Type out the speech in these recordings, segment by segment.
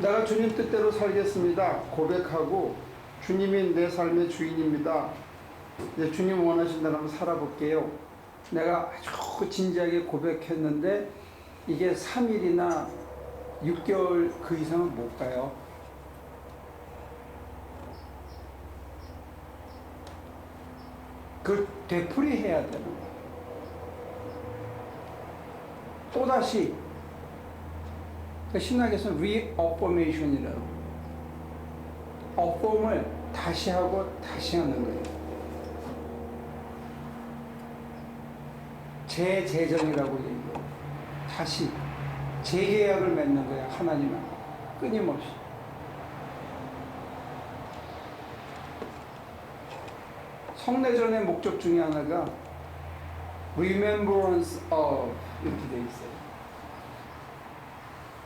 내가 주님 뜻대로 살겠습니다. 고백하고 주님이 내 삶의 주인입니다. 이제 주님 원하신다면 한번 살아볼게요. 내가 아주 진지하게 고백했는데 이게 3일이나 6개월 그 이상은 못 가요. 그걸 되풀이해야 되는 거예요. 또다시 신학에서는 reaffirmation이라고 affirm을 다시 하고 다시 하는 거예요. 재재정이라고 얘기해요. 다시 재계약을 맺는 거예요. 하나님은 끊임없이. 성례전의 목적 중에 하나가 remembrance of 이렇게 돼 있어요.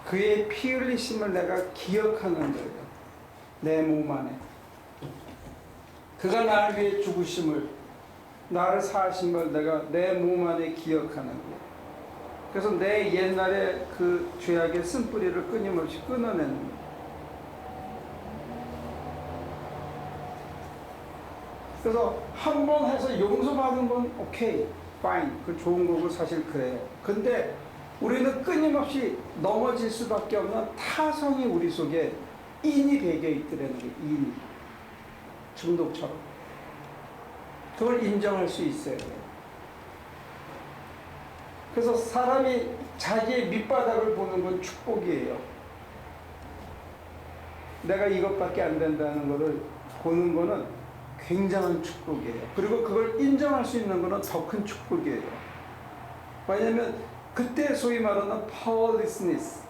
그의 피 흘리심을 내가 기억하는 거예요. 내 몸 안에. 그가 나를 위해 죽으심을, 나를 사하심을 내가 내 몸 안에 기억하는 거예요. 그래서 내 옛날에 그 죄악의 쓴뿌리를 끊임없이 끊어내는 거예요. 그래서 한 번 해서 용서받은 건 오케이, fine, 그 좋은 거고 사실 그래요. 근데 우리는 끊임없이 넘어질 수밖에 없는 타성이 우리 속에 인이 배겨 있더라는 거예요. 인이. 중독처럼. 그걸 인정할 수 있어야 돼요. 그래서 사람이 자기의 밑바닥을 보는 건 축복이에요. 내가 이것밖에 안 된다는 것을 보는 거는 굉장한 축복이에요. 그리고 그걸 인정할 수 있는 거는 더 큰 축복이에요. 왜냐하면 그때 소위 말하는 powerlessness,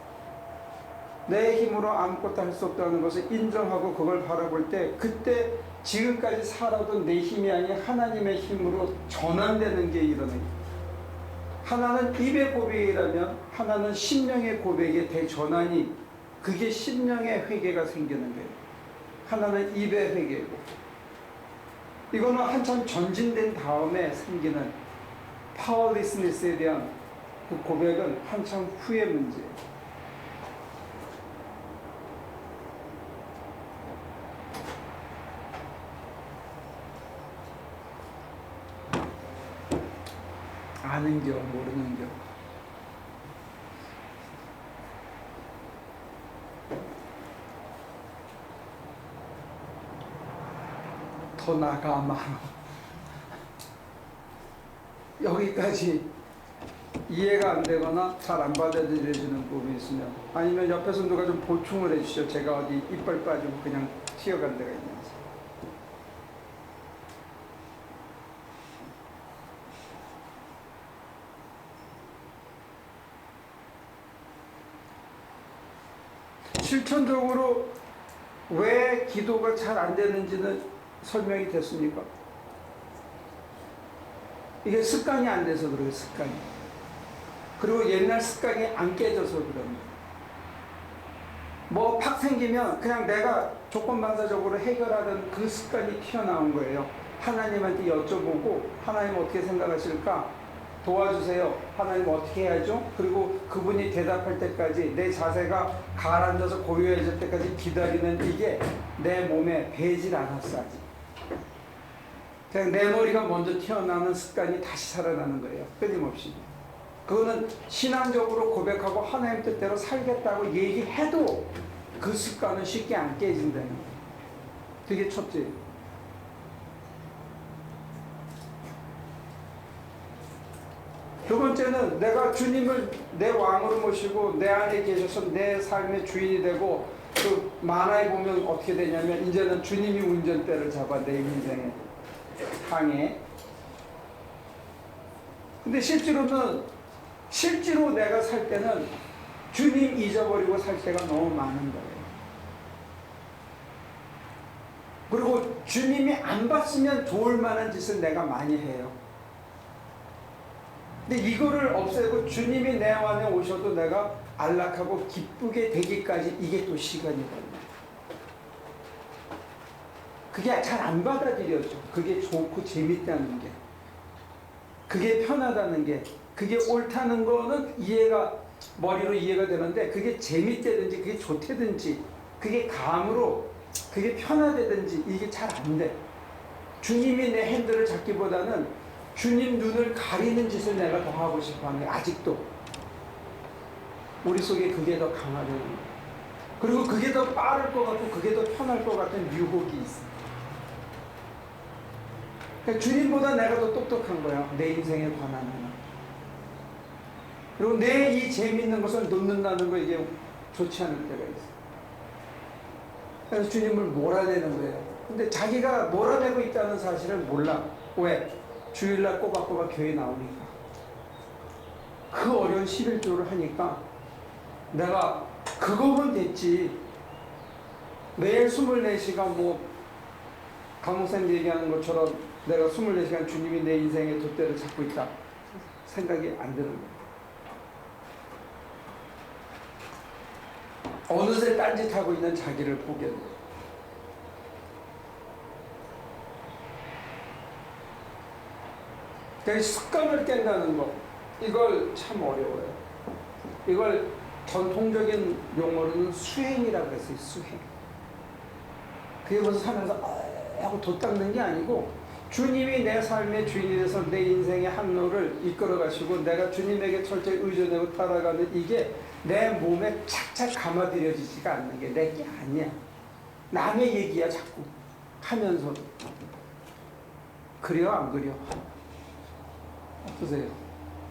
내 힘으로 아무것도 할 수 없다는 것을 인정하고 그걸 바라볼 때 그때 지금까지 살아온 내 힘이 아닌 하나님의 힘으로 전환되는 게 일어나요. 하나는 입의 고백이라면 하나는 심령의 고백의 대전환이, 그게 심령의 회개가 생기는 거예요. 하나는 입의 회개고, 이거는 한참 전진된 다음에 생기는 파워리스니스에 대한 그 고백은 한참 후의 문제예요. 아는겨 모르는겨. 더 나가 말어. 여기까지 이해가 안 되거나 잘 안 받아들여지는 부분이 있으면, 아니면 옆에서 누가 좀 보충을 해주시죠. 제가 어디 이빨 빠지고 그냥 튀어간 데가 있는지. 실천적으로 왜 기도가 잘 안 되는지는 설명이 됐습니까? 이게 습관이 안 돼서 그래요. 습관이. 그리고 옛날 습관이 안 깨져서 그럽니다. 뭐 팍 생기면 그냥 내가 조건반사적으로 해결하던 그 습관이 튀어나온 거예요. 하나님한테 여쭤보고 하나님 어떻게 생각하실까? 도와주세요. 하나님 어떻게 해야죠? 그리고 그분이 대답할 때까지 내 자세가 가라앉아서 고요해질 때까지 기다리는, 이게 내 몸에 배질 않았어 아직. 그냥 내 머리가 먼저 튀어나오는 습관이 다시 살아나는 거예요. 끊임없이. 그거는 신앙적으로 고백하고 하나님 뜻대로 살겠다고 얘기해도 그 습관은 쉽게 안 깨진다는 거예요. 그게 첫째예요. 두 번째는 내가 주님을 내 왕으로 모시고 내 안에 계셔서 내 삶의 주인이 되고, 그 만화에 보면 어떻게 되냐면 이제는 주님이 운전대를 잡아 내 인생에 항해. 근데 실제로 내가 살 때는 주님 잊어버리고 살 때가 너무 많은 거예요. 그리고 주님이 안 봤으면 좋을 만한 짓을 내가 많이 해요. 근데 이거를 없애고 주님이 내 안에 오셔도 내가 안락하고 기쁘게 되기까지 이게 또 시간이 걸려요. 그게 잘 안 받아들여져. 그게 좋고 재밌다는 게, 그게 편하다는 게, 그게 옳다는 거는 이해가 머리로 이해가 되는데 그게 재밌다든지 그게 좋다든지 그게 감으로 그게 편하다든지 이게 잘 안 돼. 주님이 내 핸들을 잡기보다는 주님 눈을 가리는 짓을 내가 더 하고 싶어 하는 거야. 아직도 우리 속에 그게 더 강하다는 거야. 그리고 그게 더 빠를 것 같고 그게 더 편할 것 같은 유혹이 있어. 그러니까 주님보다 내가 더 똑똑한 거야. 내 인생에 관한 하나. 그리고 내 이 재미있는 것을 놓는다는 거 이게 좋지 않을 때가 있어. 그래서 주님을 몰아내는 거예요. 근데 자기가 몰아내고 있다는 사실을 몰라. 왜? 주일날 꼬박꼬박 교회 나오니까. 그 어려운 11조를 하니까 내가 그거면 됐지. 매일 24시간 뭐 강목사님 얘기하는 것처럼 내가 24시간 주님이 내 인생의 돛대를 잡고 있다. 생각이 안 드는 거예요. 어느새 딴짓하고 있는 자기를 보게 돼요. 그러니까 습관을 깬다는 거 이걸 참 어려워요. 이걸 전통적인 용어로는 수행이라고 했어요. 수행. 그게 무슨 살면서 하고 돛 닦는 게 아니고 주님이 내 삶의 주인이 돼서 내 인생의 항로를 이끌어 가시고 내가 주님에게 철저히 의존하고 따라가는 이게 내 몸에 착착 감아들여지지가 않는 게 내 게 아니야. 남의 얘기야 자꾸 하면서도. 그래요 안 그래요? 어떠세요?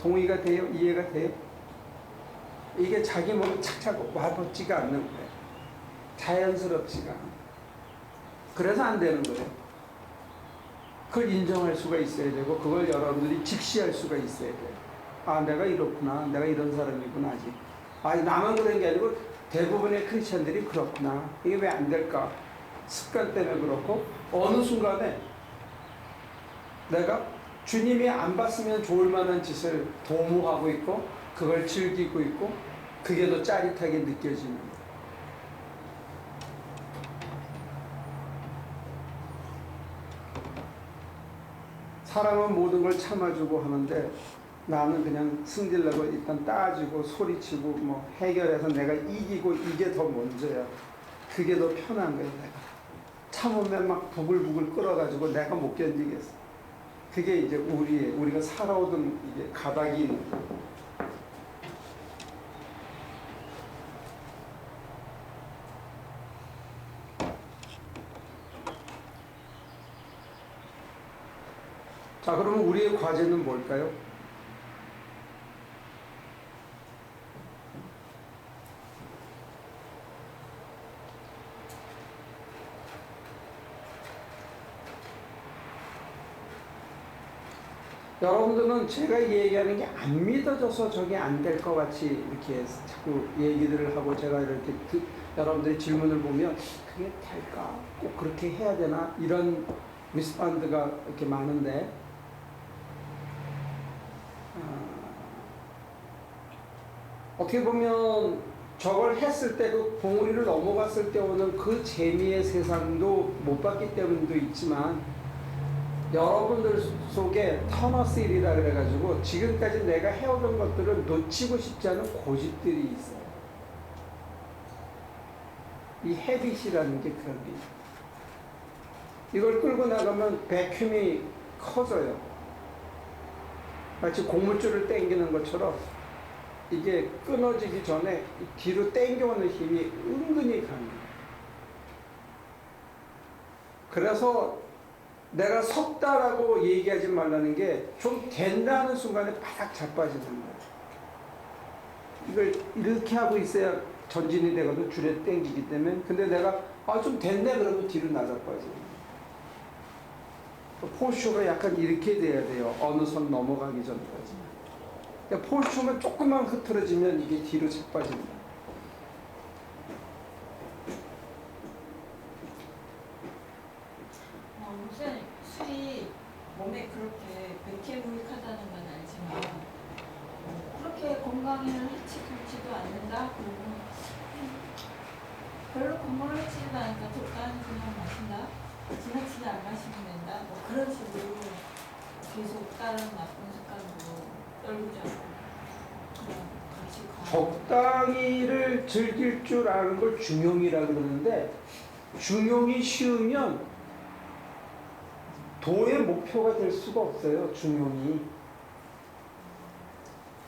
동의가 돼요? 이해가 돼요? 이게 자기 몸에 착착 와닿지가 않는 거예요. 자연스럽지가 않아. 그래서 안 되는 거예요. 그걸 인정할 수가 있어야 되고 그걸 여러분들이 직시할 수가 있어야 돼요. 아 내가 이렇구나. 내가 이런 사람이구나. 아직. 아니 나만 그런 게 아니고 대부분의 크리스천들이 그렇구나. 이게 왜 안 될까? 습관 때문에 그렇고 어느 순간에 내가 주님이 안 봤으면 좋을 만한 짓을 도모하고 있고 그걸 즐기고 있고 그게 더 짜릿하게 느껴지는 거예요. 사람은 모든 걸 참아주고 하는데 나는 그냥 승질내고 일단 따지고 소리치고 뭐 해결해서 내가 이기고 이게 더 먼저야. 그게 더 편한 거야. 내가 참으면 막 부글부글 끓어가지고 내가 못 견디겠어. 그게 이제 우리가 살아오던 이게 가닥이 있는 거야. 자, 그러면 우리의 과제는 뭘까요? 여러분들은 제가 얘기하는 게 안 믿어져서 저게 안 될 것 같이 이렇게 자꾸 얘기들을 하고 제가 이렇게 여러분들의 질문을 보면 그게 될까? 꼭 그렇게 해야 되나? 이런 리스판드가 이렇게 많은데 어떻게 보면 저걸 했을 때 그 봉우리를 넘어갔을 때 오는 그 재미의 세상도 못 봤기 때문도 있지만 여러분들 속에 터너스일이라 그래가지고 지금까지 내가 해오던 것들을 놓치고 싶지 않은 고집들이 있어요. 이 헤빗이라는 게 그런 게 있어요. 이걸 끌고 나가면 배큐이 커져요. 마치 고물줄을 당기는 것처럼 이게 끊어지기 전에 뒤로 당겨오는 힘이 은근히 강해요. 그래서 내가 섰다라고 얘기하지 말라는 게 좀 된다는 순간에 바닥 자빠지는 거예요. 이걸 이렇게 하고 있어야 전진이 되거든. 줄에 당기기 때문에. 근데 내가 좀 됐네 그러면 뒤로 나자빠져요. 포슈가 약간 이렇게 돼야 돼요. 어느 선 넘어가기 전까지. 그러니까 포슈가 조금만 흐트러지면 이게 뒤로 자빠집니다. 목사님, 술이 몸에 그렇게 백해무익하다는 건 알지만 그렇게 건강에 해치지도 않는다? 그러면 별로 건강을 해치지도 않으니까 적당히 그냥 마신다? 지나치게 안 마시면 된다? 뭐 그런 식으로 계속 다른 나쁜 습관으로 떨구지 않고 그냥 같이 가. 적당히를 즐길 줄 아는 걸 중용이라 그러는데 중용이 쉬우면 도의 목표가 될 수가 없어요. 중용이.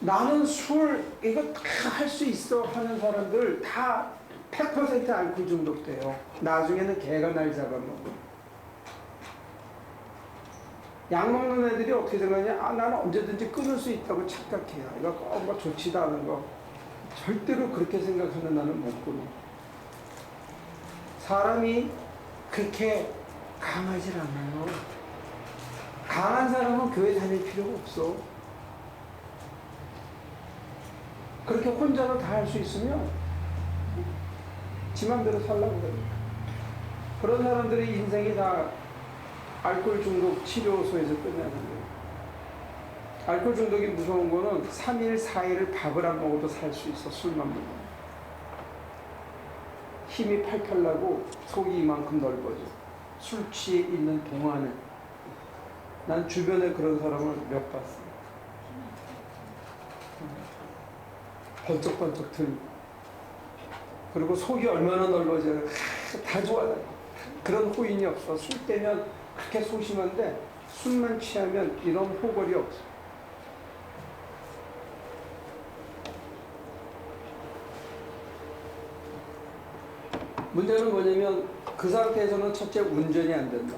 나는 술 이거 다 할 수 있어 하는 사람들 다 100% 알코올 중독돼요. 나중에는 개가 날 잡아먹어. 약 먹는 애들이 어떻게 생각하냐? 아, 나는 언제든지 끊을 수 있다고 착각해요. 이거 뭐 좋지도 않은 거. 절대로 그렇게 생각하는 나는 못 끊어. 사람이 그렇게 강하질 않아요. 강한 사람은 교회 다닐 필요가 없어. 그렇게 혼자서 다 할 수 있으면 지 맘대로 살라고 그래요. 그런 사람들의 인생이 다 알코올 중독 치료소에서 끝나는 거예요. 알코올 중독이 무서운 거는 3일, 4일을 밥을 안 먹어도 살 수 있어. 술만 먹으면. 힘이 팔팔 나고 속이 이만큼 넓어져. 술 취해 있는 동안에. 난 주변에 그런 사람을 몇 봤어. 번쩍번쩍 들고. 그리고 속이 얼마나 넓어져요. 다 좋아요. 그런 호인이 없어. 술 때면 그렇게 소심한데 술만 취하면 이런 호걸이 없어. 문제는 뭐냐면 그 상태에서는 첫째 운전이 안 된다.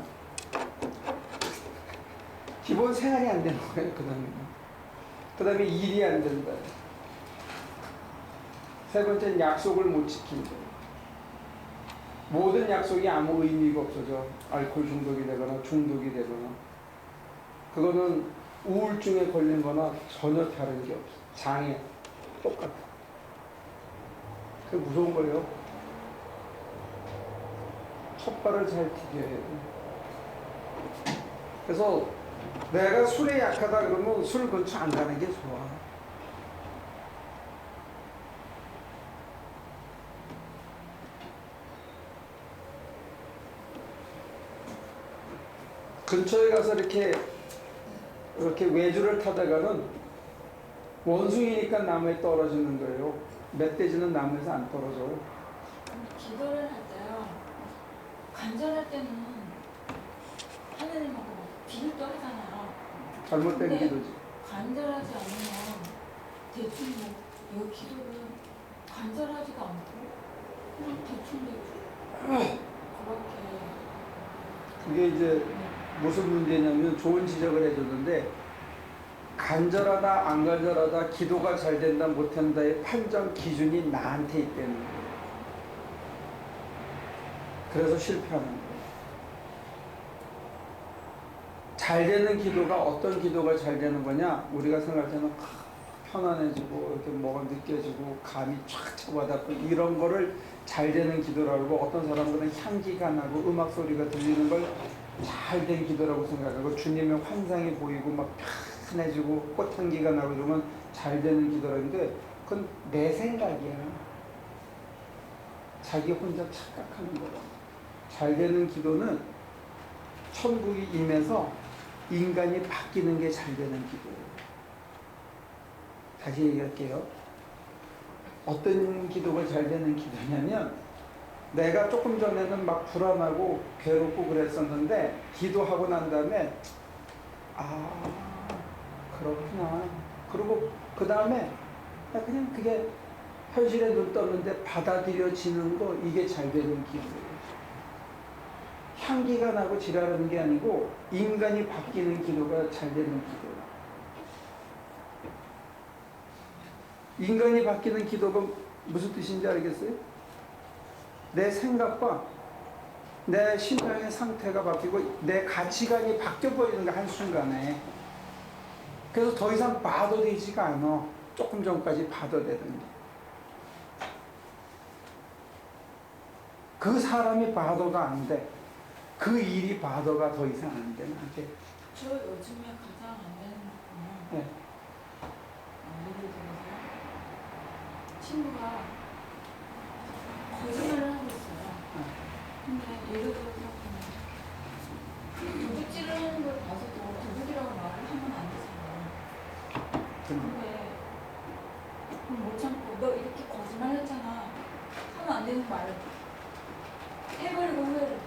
기본 생활이 안 되는 거예요. 그 다음에 일이 안 된다. 세 번째는 약속을 못 지킨다. 모든 약속이 아무 의미가 없어져. 알코올 중독이 되거나 중독이 되거나. 그거는 우울증에 걸린 거나 전혀 다른 게 없어. 장애 똑같아. 그게 무서운 거예요. 첫발을 잘 디뎌야 돼. 그래서 내가 술에 약하다 그러면 술 근처 안 가는 게 좋아. 근처에 가서 이렇게 외주를 타다가는 원숭이니까 나무에 떨어지는 거예요. 멧돼지는 나무에서 안 떨어져요. 기도를 할 때요. 간절할 때는 하느님하고 비교도 하잖아요. 잘못된 근데 기도지. 간절하지 않으면 대충 이 기도를 간절하지도 않고 그냥 대충 그게 이제 그렇게 무슨 문제냐면 좋은 지적을 해줬는데 간절하다 안 간절하다 기도가 잘 된다 못 한다의 판정 기준이 나한테 있다는 거예요. 그래서 실패하는 거예요. 잘 되는 기도가 어떤 기도가 잘 되는 거냐? 우리가 생각할 때는 편안해지고 이렇게 뭐가 느껴지고 감이 촥 와닿고 이런 거를 잘 되는 기도라고 어떤 사람들은 향기가 나고 음악 소리가 들리는 걸 잘 된 기도라고 생각하고 주님의 환상이 보이고 막 편해지고 꽃향기가 나고 이러면 잘 되는 기도라는데 그건 내 생각이야. 자기 혼자 착각하는 거야. 잘 되는 기도는 천국이 임해서 인간이 바뀌는 게 잘 되는 기도예요. 다시 얘기할게요. 어떤 기도가 잘 되는 기도냐면 내가 조금 전에는 막 불안하고 괴롭고 그랬었는데 기도하고 난 다음에 아 그렇구나. 그리고 그 다음에 그냥 그게 현실에 눈 떴는데 받아들여지는 거 이게 잘 되는 기도예요. 향기가 나고 지랄하는 게 아니고 인간이 바뀌는 기도가 잘 되는 기도예요. 인간이 바뀌는 기도가 무슨 뜻인지 알겠어요? 내 생각과 내 신앙의 상태가 바뀌고 내 가치관이 바뀌어버리는 거 한순간에. 그래서 더 이상 봐도 되지가 않아. 조금 전까지 봐도 되던데. 그 사람이 봐도가 안 돼. 그 일이 봐도가 더 이상 안 돼. 나한테. 저 요즘에 가장 안 되는 거는 네. 예를 들어서 친구가 거짓말을 하고 있어요. 근데 예를 들어서 도둑질을 하는 걸 봐서도 도둑이라고 말을 하면 안 되잖아요. 근데 그럼 못 계속 말을 해버리고 후회를.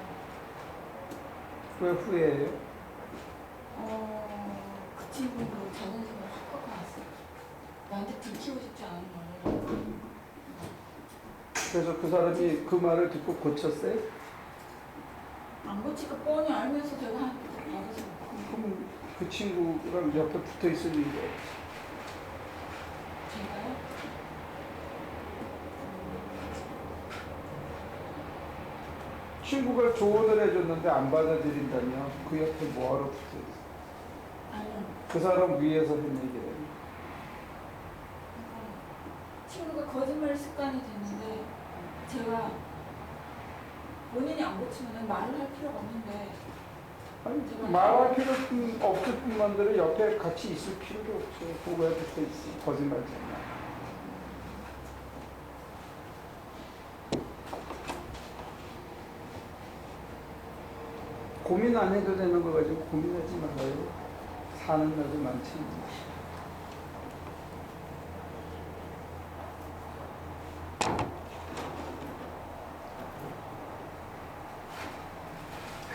왜 후회해요? 그 친구도 자존심을 확 꺾어놨어. 나한테 들키고 싶지 않은 말을. 그래서 그 사람이 그 말을 듣고 고쳤어요? 안 고치고 뻔히 알면서 제가 한 받아서. 그럼 그 친구랑 옆에 붙어 있을 일이 없지. 제가요? 친구가 조언을 해줬는데 안 받아들인다면 그 옆에 뭐하러 붙어 있어? 아니요. 그 사람 위에서 한 얘기를. 친구가 거짓말 습관이 됐는데 제가 본인이 안 고치면 말을 할 필요가 없는데 아니, 말할 필요 없을 뿐만들은 옆에 같이 있을 필요도 없죠. 보고야 붙어 있어. 거짓말 잖아. 고민 안 해도 되는 거 가지고 고민하지 말아요. 사는 날도 많지.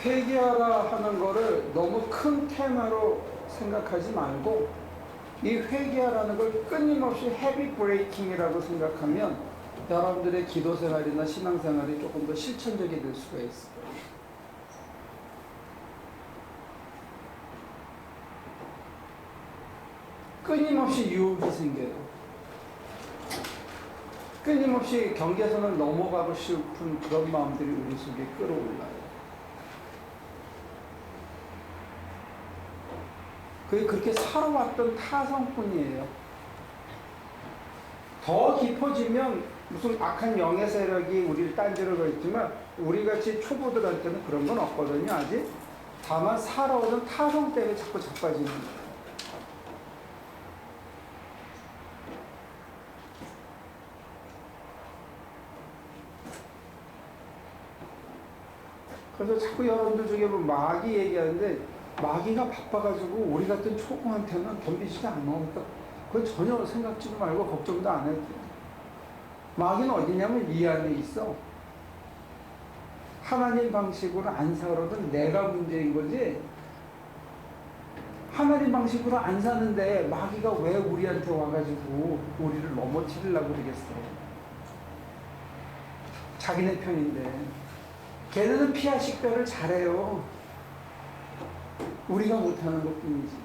회개하라 하는 거를 너무 큰 테마로 생각하지 말고 이 회개하라는 걸 끊임없이 헤비 브레이킹이라고 생각하면 여러분들의 기도 생활이나 신앙 생활이 조금 더 실천적이 될 수가 있어요. 끊임없이 유혹이 생겨요. 끊임없이 경계선을 넘어가고 싶은 그런 마음들이 우리 속에 끌어올라요. 그게 그렇게 살아왔던 타성뿐이에요. 더 깊어지면 무슨 악한 영의 세력이 우리를 딴지러 있지만 우리같이 초보들한테는 그런 건 없거든요. 아직. 다만 살아오던 타성 때문에 자꾸 자빠지는 거예요. 그래서 자꾸 여러분들 중에 뭐 마귀 얘기하는데 마귀가 바빠가지고 우리 같은 초보한테는 덤비지도 않아. 그러니까 그건 전혀 생각지도 말고 걱정도 안 해도 돼. 마귀는 어디냐면 이 안에 있어. 하나님 방식으로 안 살아도 내가 문제인 거지. 하나님 방식으로 안 사는데 마귀가 왜 우리한테 와가지고 우리를 넘어뜨리려고 그러겠어. 자기네 편인데. 걔네는 피하 식별을 잘해요. 우리가 못하는 것 뿐이지.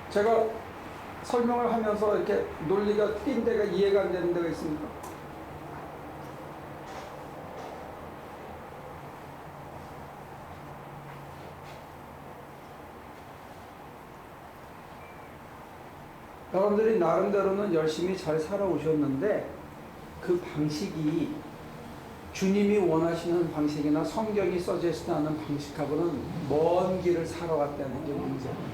제가 설명을 하면서 이렇게 논리가 띈 데가 이해가 안 되는 데가 있습니까? 여러분들이 나름대로는 열심히 잘 살아오셨는데 그 방식이 주님이 원하시는 방식이나 성경이 서제스트하는 방식하고는 먼 길을 살아왔다는 게 문제예요.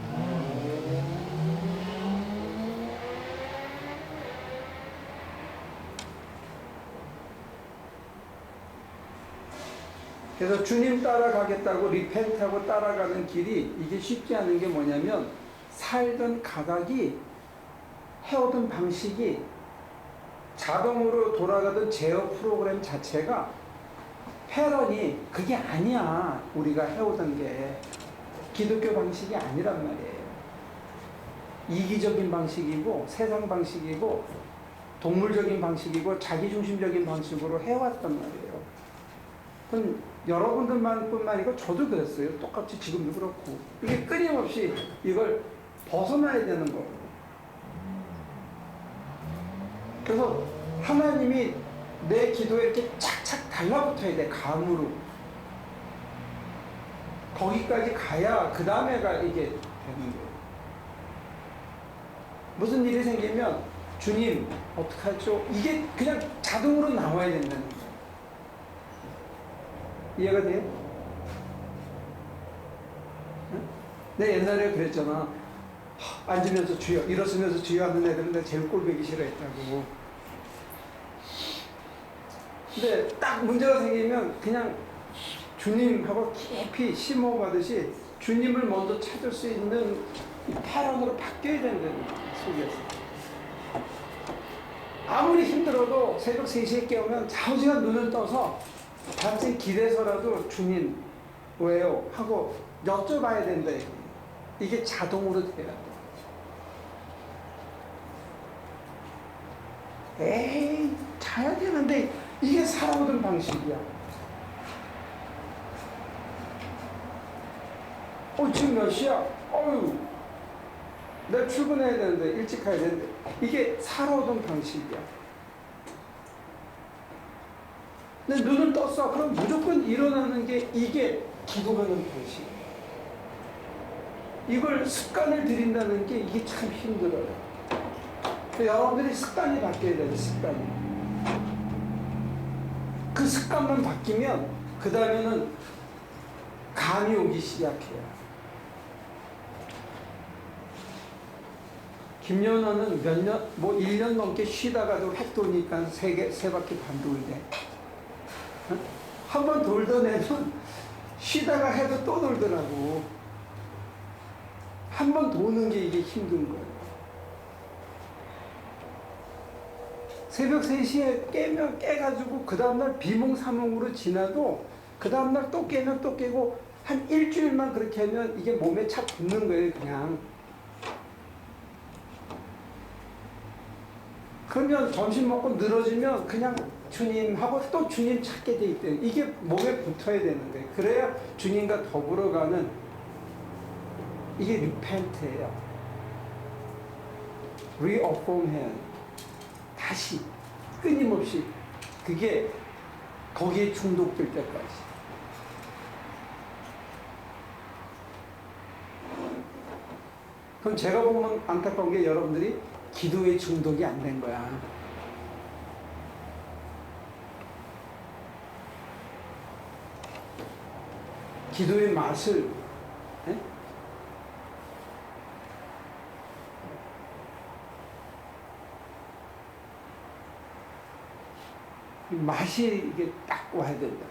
그래서 주님 따라가겠다고 리펜트하고 따라가는 길이 이게 쉽지 않은 게 뭐냐면 살던 가닥이 해오던 방식이 자동으로 돌아가던 제어 프로그램 자체가 패런이 그게 아니야. 우리가 해오던 게 기독교 방식이 아니란 말이에요. 이기적인 방식이고 세상 방식이고 동물적인 방식이고 자기중심적인 방식으로 해왔단 말이에요. 그럼 여러분들만 뿐만 아니고 저도 그랬어요. 똑같이 지금도 그렇고 이게 끊임없이 이걸 벗어나야 되는 거예요. 그래서 하나님이 내 기도에 이렇게 착착 달라붙어야 돼. 감으로. 거기까지 가야 그 다음에가 이게 되는 거예요. 무슨 일이 생기면 주님 어떡하죠? 이게 그냥 자동으로 나와야 된다는 거예요. 이해가 돼요? 응? 내 옛날에 그랬잖아. 앉으면서 주여, 일어서면서 주여 하는 애들은 내가 제일 꼴보기 싫어했다고. 근데 딱 문제가 생기면 그냥 주님하고 깊이 심호흡하듯이 주님을 먼저 찾을 수 있는 이 패런으로 바뀌어야 된다는 거예요, 속에서. 아무리 힘들어도 새벽 3시에 깨우면 좌우지간 눈을 떠서 밤새 길에서라도 주님 왜요? 하고 여쭤봐야 된다. 이게 자동으로 돼야 돼. 에이, 자야 되는데 이게 살아오던 방식이야. 지금 몇 시야? 어휴, 내가 출근해야 되는데, 일찍 가야 되는데. 이게 살아오던 방식이야. 근데 눈을 떴어. 그럼 무조건 일어나는 게 이게 기도하는 방식이야. 이걸 습관을 들인다는 게 이게 참 힘들어요. 여러분들이 습관이 바뀌어야 돼요, 습관이. 그 습관만 바뀌면, 그 다음에는 감이 오기 시작해요. 김연아는 몇 년, 1년 넘게 쉬다가도 획 도니까 세 바퀴 반 돌대. 한 번 돌던 애는 쉬다가 해도 또 돌더라고. 한 번 도는 게 이게 힘든 거예요. 새벽 3시에 깨가지고 그 다음날 비몽사몽으로 지나도 그 다음날 또 깨면 또 깨고 한 일주일만 그렇게 하면 이게 몸에 착 붙는 거예요, 그냥. 그러면 점심 먹고 늘어지면 그냥 주님하고 또 주님 찾게 돼 있대요. 이게 몸에 붙어야 되는 거예요. 그래야 주님과 더불어가는 이게 리펜트예요. 리어폼해요. 다시 끊임없이 그게 거기에 중독될 때까지. 그럼 제가 보면 안타까운 게 여러분들이 기도에 중독이 안 된 거야. 기도의 맛을 맛이 이게 딱 와야 된다.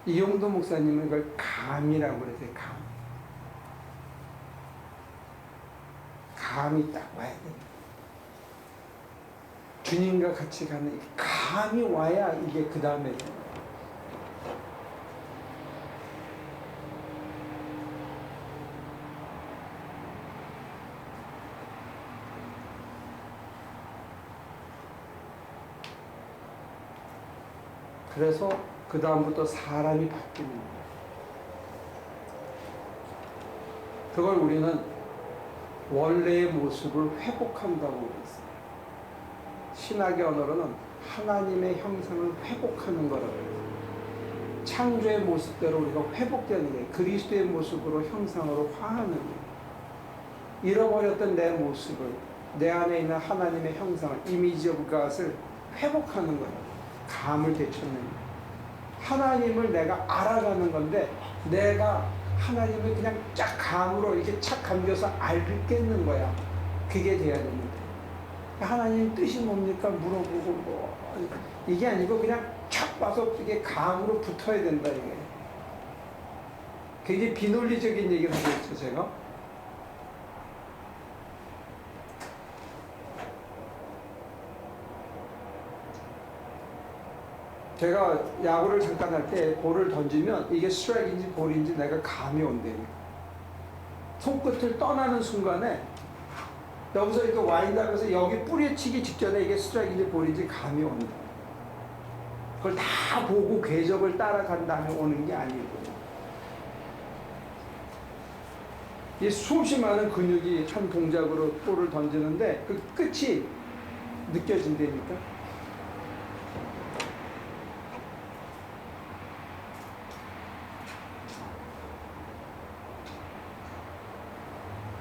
이용도 목사님은 그걸 감이라고 그러세요. 감이 딱 와야 된다. 주님과 같이 가는 감이 와야 이게 그 다음에 된다. 그래서 그 다음부터 사람이 바뀌는 거예요. 그걸 우리는 원래의 모습을 회복한다고 그랬어요. 신학의 언어로는 하나님의 형상을 회복하는 거라고 해요. 창조의 모습대로 우리가 회복되는 게 그리스도의 모습으로 형상으로 화하는 거예요. 잃어버렸던 내 모습을, 내 안에 있는 하나님의 형상을, 이미지 오브 갓을 회복하는 거예요. 감을 되찾는 거예요. 하나님을 내가 알아가는 건데 내가 하나님을 그냥 쫙 감으로 이렇게 착 감겨서 알겠는 거야. 그게 돼야 되는데 하나님 뜻이 뭡니까? 물어보고 이게 아니고 그냥 착 와서 이게 감으로 붙어야 된다. 이게 굉장히 비논리적인 얘기를 하고 있죠, 제가. 제가 야구를 잠깐 할 때 볼을 던지면 이게 스트라이크인지 볼인지 내가 감이 온대요. 손끝을 떠나는 순간에 여기서 이렇게 와인다면서 여기 뿌리치기 직전에 이게 스트라이크인지 볼인지 감이 온다. 그걸 다 보고 궤적을 따라간 다음에 오는 게 아니고 이 수없이 많은 근육이 한 동작으로 볼을 던지는데 그 끝이 느껴진다니까.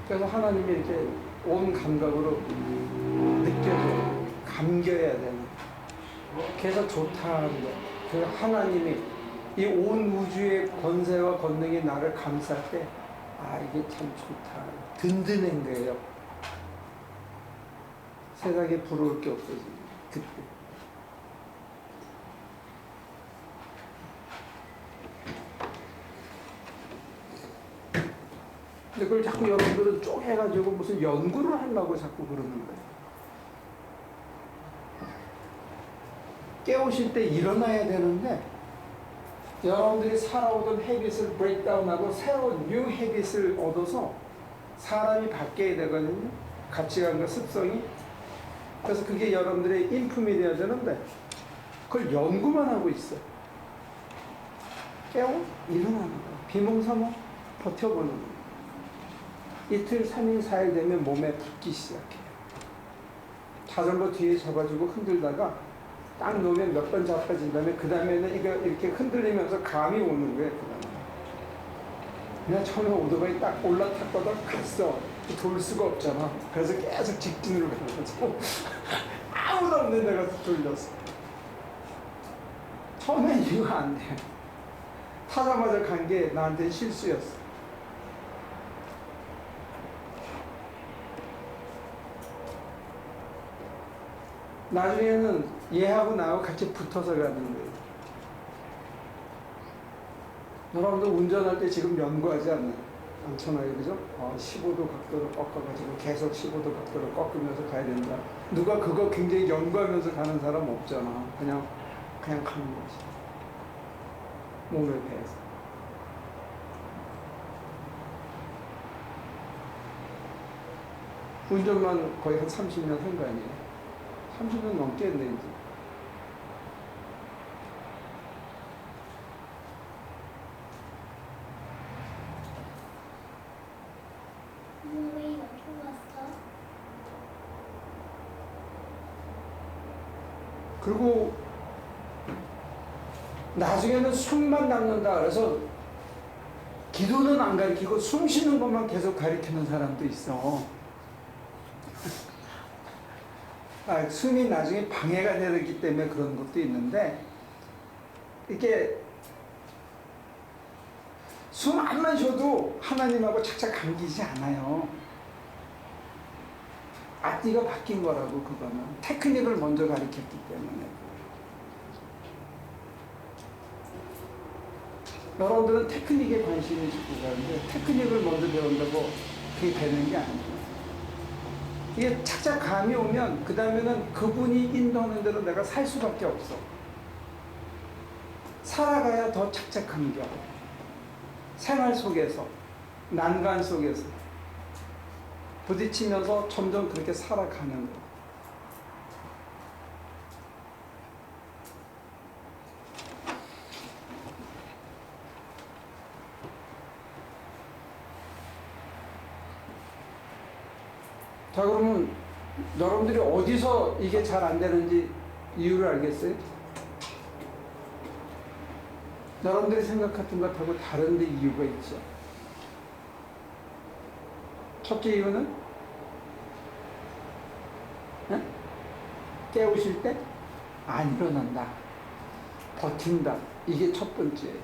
그래서 하나님이 이렇게 온 감각으로 느껴져요. 감겨야 되는. 그래서 좋다는 거예요. 그 하나님이 이 온 우주의 권세와 권능이 나를 감쌀 때, 아, 이게 참 좋다. 든든한 거예요. 세상에 부러울 게 없어지고, 그때. 근데 그걸 자꾸 여러분들은 쪼개가지고 무슨 연구를 하려고 자꾸 그러는 거예요. 깨우실 때 일어나야 되는데, 여러분들이 살아오던 헤빗을 브레이크다운하고 새로운 뉴 헤빗을 얻어서 사람이 바뀌어야 되거든요. 가치관과 습성이. 그래서 그게 여러분들의 인품이 되어야 되는데 그걸 연구만 하고 있어요. 깨워? 일어나는 거예요. 비몽사몽 버텨보는 거예요. 이틀, 3일, 4일 되면 몸에 붙기 시작해요. 자전거 뒤에 져가지고 흔들다가 딱 놓으면 몇 번 자빠진 다음에 그 다음에는 이거 이렇게 흔들리면서 감이 오는 거예요. 그 다음에. 그냥 처음에 오토바이 딱 올라탔거든 갔어. 돌 수가 없잖아. 그래서 계속 직진으로 가는 거죠. 아무도 없는 데 가서 돌렸어. 처음엔 이거 안 돼. 타자마자 간 게 나한테 실수였어. 나중에는 얘하고 나하고 같이 붙어서 가는 거예요. 여러분들 운전할 때 지금 연구하지 않잖아요, 그죠? 15도 각도로 꺾어가지고 계속 15도 각도로 꺾으면서 가야 된다. 누가 그거 굉장히 연구하면서 가는 사람 없잖아. 그냥 가는 거지. 몸에 대해서. 운전만 거의 한 30년 한 거 아니에요? 30년 넘게 했네, 이제. 왜 여기 왔어? 그리고 나중에는 숨만 남는다 그래서 기도는 안 가르치고 숨 쉬는 것만 계속 가르치는 사람도 있어. 숨이 나중에 방해가 되기 때문에 그런 것도 있는데, 이게 숨 안만 쉬어도 하나님하고 착착 감기지 않아요. 앞뒤가 바뀐 거라고. 그거는 테크닉을 먼저 가르쳤기 때문에. 여러분들은 테크닉에 관심이 있고 가는데 테크닉을 먼저 배운다고 그게 되는 게 아니에요. 이게 착착 감이 오면 그 다음에는 그분이 인도하는 대로 내가 살 수밖에 없어. 살아가야 더 착착 감겨. 생활 속에서, 난간 속에서 부딪히면서 점점 그렇게 살아가는 거예요. 자, 그러면 여러분들이 어디서 이게 잘 안 되는지 이유를 알겠어요? 여러분들이 생각했던 것하고 다른데 이유가 있죠. 첫째 이유는 깨우실 때 안 일어난다, 버틴다. 이게 첫 번째예요.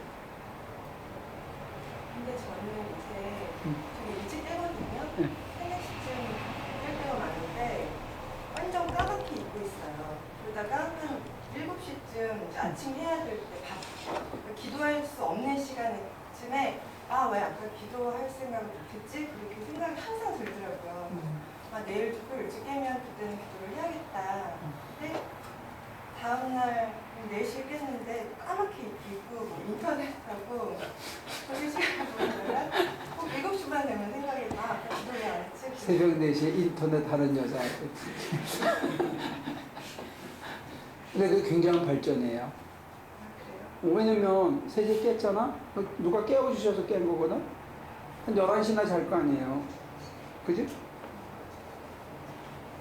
근데 저는 이제 되게 일찍 깨거든요. 네. 3시쯤 깰 때가 많은데 완전 까맣게 잊고 있어요. 그러다가 한 7시쯤 이제 아침 해야 될 때 기도할 수 없는 시간쯤에 왜 아까 기도할 생각을 못했지? 그렇게 생각이 항상 들더라고요. 내일 조금 일찍 깨면 그때는 기도를 해야겠다. 근데 다음날 4시에 깼는데 까맣게 잊고 인터넷하고 저기 시간을 보다가 꼭 7시만 되면 생각이 아까 기도를 안 했지? 새벽 4시에 인터넷 하는 여자. 근데 그게 굉장한 발전이에요. 그래요? 왜냐면 3시에 깼잖아? 누가 깨워주셔서 깬 거거든? 한 11시나 잘 거 아니에요. 그지?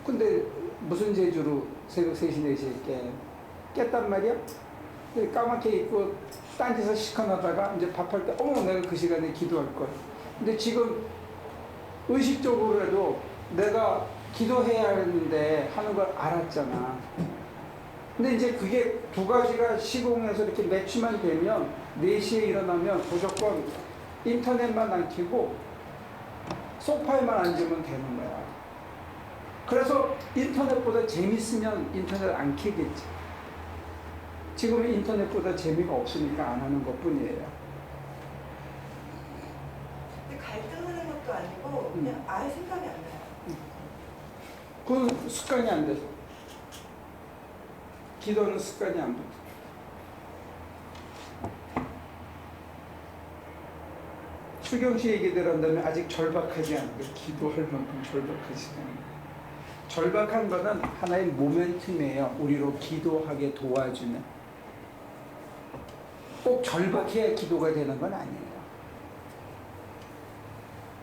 근데 무슨 재주로 새벽 3시, 4시에 깼단 말이야? 까맣게 입고 딴짓을 시커나다가 이제 밥할 때 내가 그 시간에 기도할 걸. 근데 지금 의식적으로라도 내가 기도해야 하는데 하는 걸 알았잖아. 근데 이제 그게 두 가지가 시공해서 이렇게 매치만 되면 4시에 일어나면 무조건 인터넷만 안 켜고 소파에만 앉으면 되는 거야. 그래서 인터넷보다 재밌으면 인터넷 안 켜겠지. 지금은 인터넷보다 재미가 없으니까 안 하는 것 뿐이에요. 근데 갈등하는 것도 아니고 그냥 아예 생각이 안 나요. 그건 습관이 안 돼서. 기도는 습관이 안 붙어. 수경씨 얘기대로 한다면 아직 절박하지 않은 거예요. 기도할 만큼 절박하지 않은 거예요. 절박한 거는 하나의 모멘텀이에요. 우리로 기도하게 도와주는. 꼭 절박해야 기도가 되는 건 아니에요.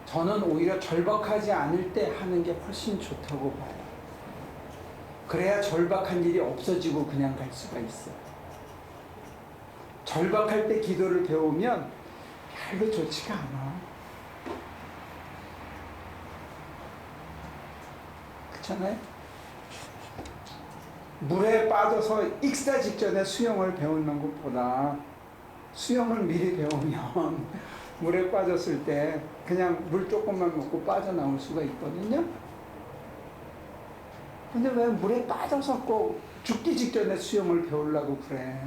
저는 오히려 절박하지 않을 때 하는 게 훨씬 좋다고 봐요. 그래야 절박한 일이 없어지고 그냥 갈 수가 있어요. 절박할 때 기도를 배우면 별로 좋지가 않아. 그렇잖아요? 물에 빠져서 익사 직전에 수영을 배우는 것보다 수영을 미리 배우면 물에 빠졌을 때 그냥 물 조금만 먹고 빠져나올 수가 있거든요. 근데 왜 물에 빠져서 꼭 죽기 직전에 수영을 배우려고 그래?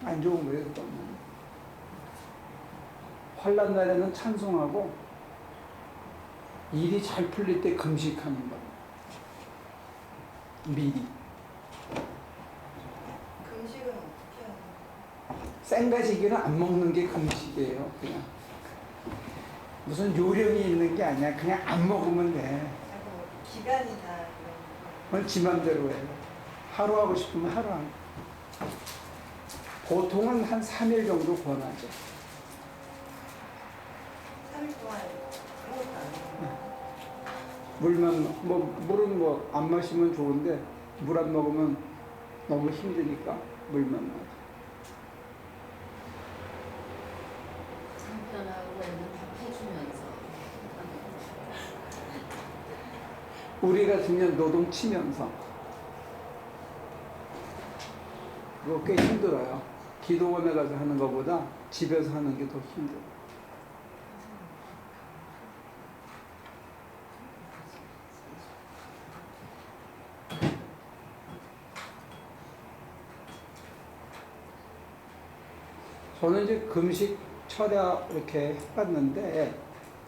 안 좋은 거예요, 그거는. 환난 날에는 찬송하고 일이 잘 풀릴 때 금식하는 거예요. 미리. 금식은 어떻게 하는 생가지기는 안 먹는 게 금식이에요. 그냥 무슨 요령이 있는 게 아니야. 그냥 안 먹으면 돼. 거예요? 뭐 기간이나 이런 거. 그건 지 맘대로 해요. 하루 하고 싶으면 하루 하고. 보통은 한 3일 정도 권하죠. 3일 동안 아무것도 안 해요. 물만 물은 뭐 안 마시면 좋은데 물 안 먹으면 너무 힘드니까 물만 마셔. 상편하고는 다 해주면서 우리 같으면 노동 치면서. 그거 꽤 힘들어요. 기도원에 가서 하는 것보다 집에서 하는 게 더 힘들어요. 저는 이제 금식 철야 이렇게 해봤는데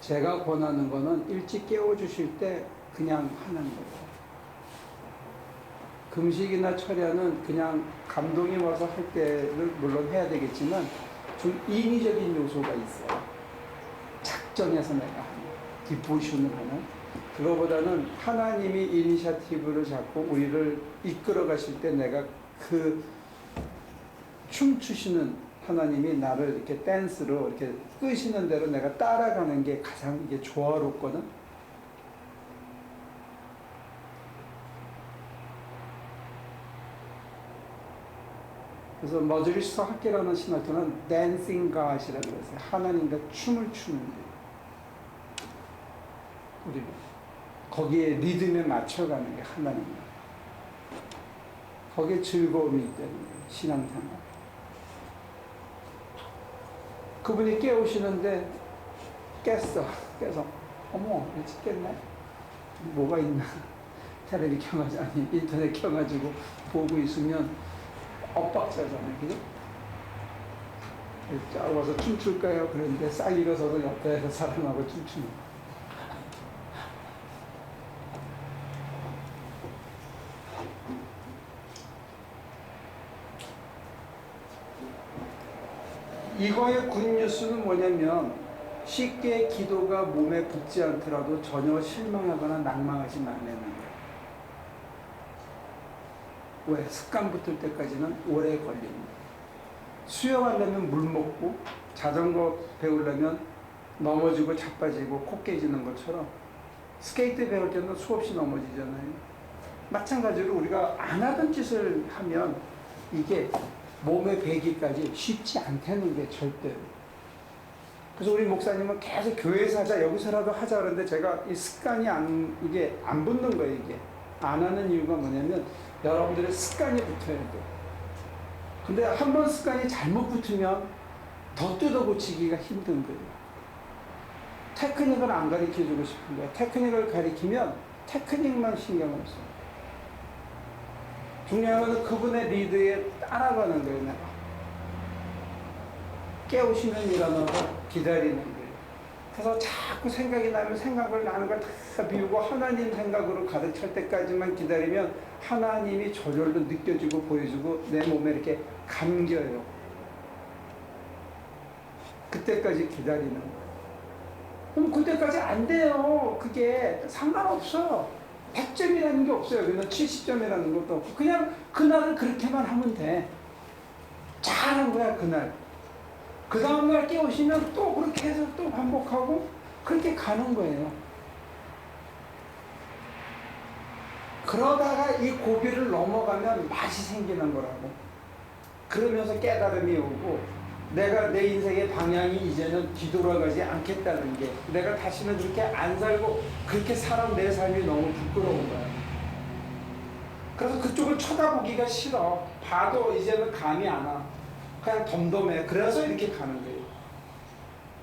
제가 권하는 거는 일찍 깨워주실 때 그냥 하는 거예요. 금식이나 철야는 그냥 감동이 와서 할 때를 물론 해야 되겠지만 좀 인위적인 요소가 있어요. 작정해서 내가 하는, 디포션을 하는. 그거보다는 하나님이 이니셔티브를 잡고 우리를 이끌어 가실 때 내가 그 춤추시는 하나님이 나를 이렇게 댄스로 이렇게 끄시는 대로 내가 따라가는 게 가장 이게 조화롭거든. 그래서 머즈리스터 학계라는 신학교는 댄싱 갓이라고 그랬어요. 하나님과 춤을 추는 데. 우리는 거기에 리듬에 맞춰가는 게 하나님이야. 거기에 즐거움이 있다는 거예요. 신앙생활. 그분이 깨우시는데 깼어. 깨서 어머 일찍 깼네. 뭐가 있나. 텔레비 켜가지고 아니 인터넷 켜가지고 보고 있으면 엇박자잖아요. 그죠? 쫙 와서 춤출까요? 그런데 싹 일어서서 옆에서 사람하고 춤추는 거. 이거의 굿뉴스는 뭐냐면 쉽게 기도가 몸에 붙지 않더라도 전혀 실망하거나 낭망하지 말라는 거예요. 왜? 습관 붙을 때까지는 오래 걸립니다. 수영하려면 물 먹고 자전거 배우려면 넘어지고 자빠지고 코 깨지는 것처럼 스케이트 배울 때는 수없이 넘어지잖아요. 마찬가지로 우리가 안 하던 짓을 하면 이게 몸에 배기까지 쉽지 않다는 게 절대로. 그래서 우리 목사님은 계속 교회에서 하자, 여기서라도 하자 그러는데 제가 이 습관이 이게 안 붙는 거예요, 이게. 안 하는 이유가 뭐냐면 여러분들의 습관이 붙어야 돼요. 근데 한 번 습관이 잘못 붙으면 더 뜯어 고치기가 힘든 거예요. 테크닉을 안 가르쳐 주고 싶은 거예요. 테크닉을 가르치면 테크닉만 신경을 써요. 중요한 것은 그분의 리드에 따라가는 거예요. 내가 깨우시면 일어나서 기다리는 거예요. 그래서 자꾸 생각이 나면 생각을 나는 걸 다 비우고 하나님 생각으로 가득 찰 때까지만 기다리면 하나님이 저절로 느껴지고 보여주고 내 몸에 이렇게 감겨요. 그때까지 기다리는 거예요. 그럼 그때까지 안 돼요. 그게 상관없어요. 100점이라는 게 없어요. 그냥 70점이라는 것도 없고 그냥 그날은 그렇게만 하면 돼. 잘한 거야 그날. 그 다음날 깨우시면 또 그렇게 해서 또 반복하고 그렇게 가는 거예요. 그러다가 이 고비를 넘어가면 맛이 생기는 거라고. 그러면서 깨달음이 오고 내가 내 인생의 방향이 이제는 뒤돌아가지 않겠다는 게 내가 다시는 그렇게 안 살고 그렇게 살아 내 삶이 너무 부끄러운 거야. 그래서 그쪽을 쳐다보기가 싫어. 봐도 이제는 감이 안 와. 그냥 덤덤해. 그래서 이렇게 가는 거예요.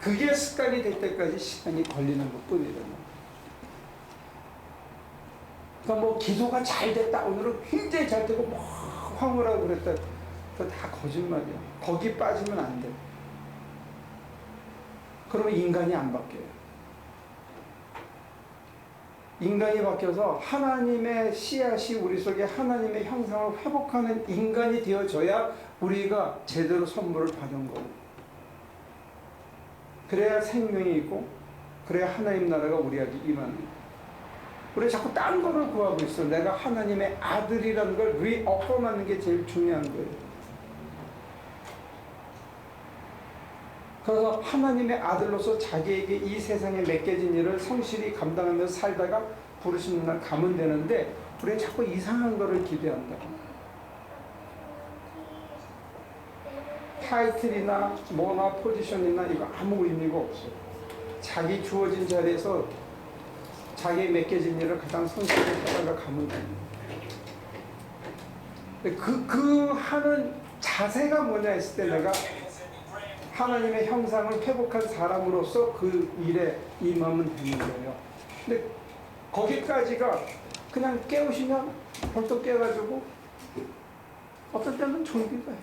그게 습관이 될 때까지 시간이 걸리는 것뿐이거든요. 그러니까 뭐 기도가 잘 됐다. 오늘은 굉장히 잘 되고 막 황홀하고 그랬다. 그거 다 거짓말이야. 거기 빠지면 안 돼. 그러면 인간이 안 바뀌어요. 인간이 바뀌어서 하나님의 씨앗이 우리 속에 하나님의 형상을 회복하는 인간이 되어져야 우리가 제대로 선물을 받은 거고. 그래야 생명이 있고 그래야 하나님 나라가 우리에게 임하는 거예요. 우리 자꾸 딴 거를 구하고 있어. 내가 하나님의 아들이라는 걸 리어펌하는 게 제일 중요한 거예요. 그래서 하나님의 아들로서 자기에게 이 세상에 맡겨진 일을 성실히 감당하면서 살다가 부르시는 날 가면 되는데 우리는 자꾸 이상한 거를 기대한다. 타이틀이나 뭐나 포지션이나 이거 아무 의미가 없어요. 자기 주어진 자리에서 자기의 맡겨진 일을 가장 성실히 하다가 가면 됩니다. 그 하는 자세가 뭐냐 했을 때 내가 하나님의 형상을 회복한 사람으로서 그 일에 임하면 되는 거예요. 근데 거기까지가 그냥 깨우시면 벌떡 깨가지고 어떤 때는 졸기도 해요.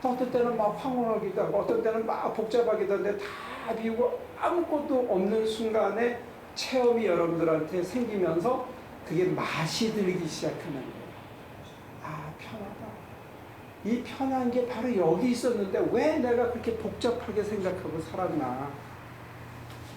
어떤 때는 막 황홀하기도 하고 어떤 때는 막 복잡하기도 한데 다 비우고 아무것도 없는 순간에 체험이 여러분들한테 생기면서 그게 맛이 들기 시작하는 거예요. 아, 편하다. 이 편한 게 바로 여기 있었는데 왜 내가 그렇게 복잡하게 생각하고 살았나?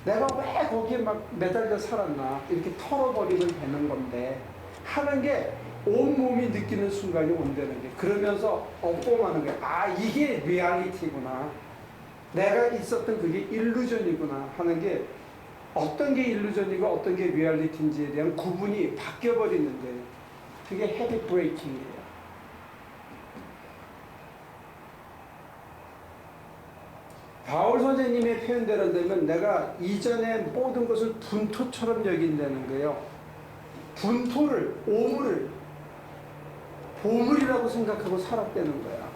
내가 왜 거기에 막 매달려 살았나? 이렇게 털어버리면 되는 건데 하는 게 온몸이 느끼는 순간이 온다는 게 그러면서 업봉하는 거야. 아, 이게 리얼리티구나. 내가 있었던 그게 일루전이구나 하는 게 어떤 게 일루전이고 어떤 게 리얼리티인지에 대한 구분이 바뀌어버리는 거예요. 그게 헤비 브레이킹이에요. 바울 선생님의 표현대로 되면 내가 이전에 모든 것을 분토처럼 여긴다는 거예요. 분토를, 오물을 보물이라고 생각하고 살았다는 거야.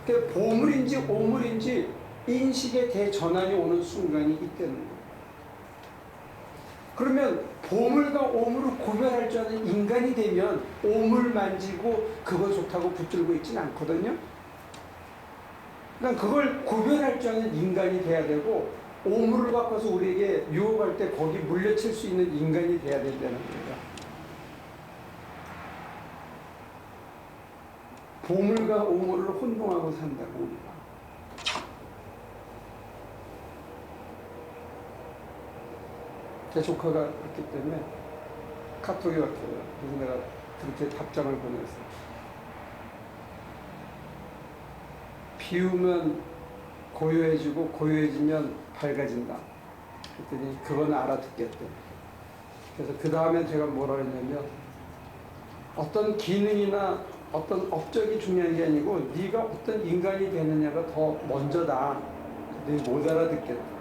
그러니까 보물인지 오물인지 인식의 대전환이 오는 순간이 있다는 거야. 그러면 보물과 오물을 구별할 줄 아는 인간이 되면 오물 만지고 그거 좋다고 붙들고 있지는 않거든요. 그러니까 그걸 구별할 줄 아는 인간이 돼야 되고 오물을 바꿔서 우리에게 유혹할 때 거기 물려칠 수 있는 인간이 돼야 된다는 거예요. 보물과 오물을 혼동하고 산다고 우리가. 제 조카가 그렇기 때문에 카톡이 왔어요. 그래서 내가 그렇게 답장을 보냈어요. 비우면 고요해지고 고요해지면 밝아진다. 그랬더니 그건 알아듣겠대. 그래서 그 다음에 제가 뭐라 했냐면 어떤 기능이나 어떤 업적이 중요한 게 아니고 네가 어떤 인간이 되느냐가 더 먼저다. 네 못 알아듣겠다.